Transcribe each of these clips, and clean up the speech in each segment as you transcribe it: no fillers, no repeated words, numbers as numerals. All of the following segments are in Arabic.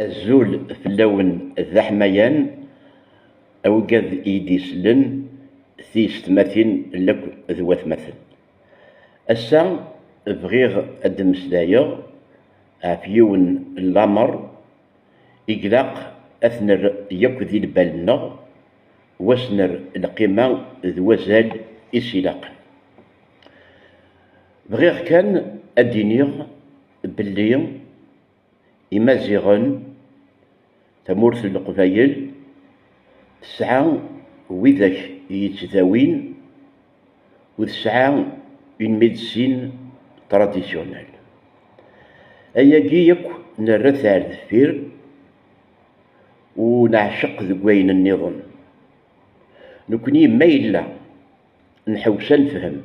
الزول في اللون ذا حميان أوقذ إيدي سلن ثيست مثين لك ذوات مثل أسا بغيغ أدمسلايا عفيون اللامر إقلاق أثنر يك ذي البالنا واسنر القيمة ذوازال إسلاق بغيغ كان أدينيغ باللي إمازيغن تمورث القبايل تسعى وذاك يتداوين وتسعى اون ميديسين تراديسيونيل أياكي يك نرث على الدفير ونعشق ذكوين النظام نكوني ما إلا نحوس نفهم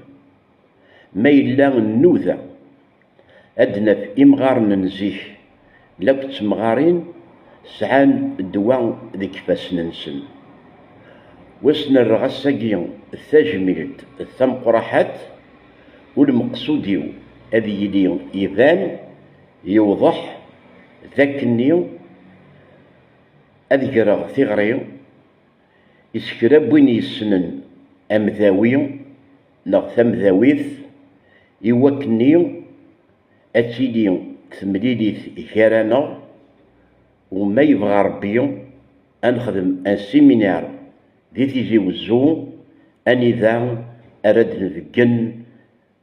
ما إلا نوذا أدنى في إمغار نزيه لك تمغارين سعان الدواء ذي كفاس ننسن وسن الرغساقي التجميلت الثمقرحات والمقصوديو هذي يلي يبان يوضح ذاك النيو أذكر ثغري يسكرب وين يسنن أمذاوي نغ ثمذاويث يوكنيو أتيلي تمليليث كارانا وما يبغى ربي أنخدم أن سيمينار دي تيجي وزو أني ذا أرد نفقن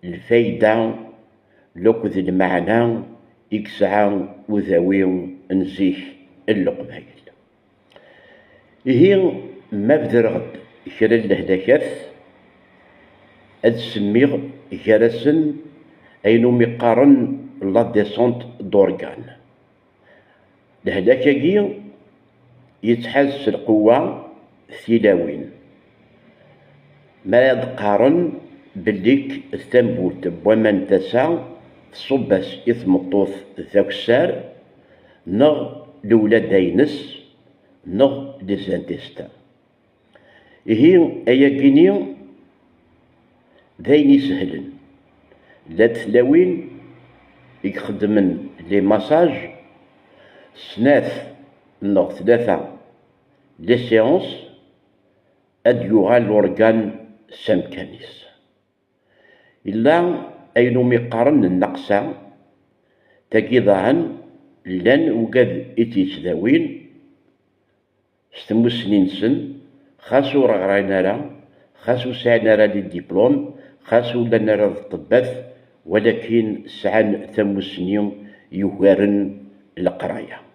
الفايدة لوك ذي المعنى إكسعى وذاوي نزيه اللقبايل هي ما بدر غد كرا الهداكات أد سميغ كراسن أينو مقارن لا ديسونت دورغان الهداكاكي يتحس القوة ثلاوين ما يدقارن بليك الثنبوت بومن تسع تصبس إثم الطوث ذاك السار نغ لولاد داينس نغ ديزانتيستا هي أياكيني داين سهلن لا تلاوين يخدمن لي ماساج سناث نغ ثلاثة لي سيونس أد يغال لورغان سامكانيس إلا أينو ميقارن النقصة تاكيضاهن لان وقاد إتيسداوين ستموسنين سن خاصو رغراينا راه خاصو سعنا راه لي ديبلوم خاصو لنا راه الطباث ولكن سعان ثموسنين يوارن القرايه.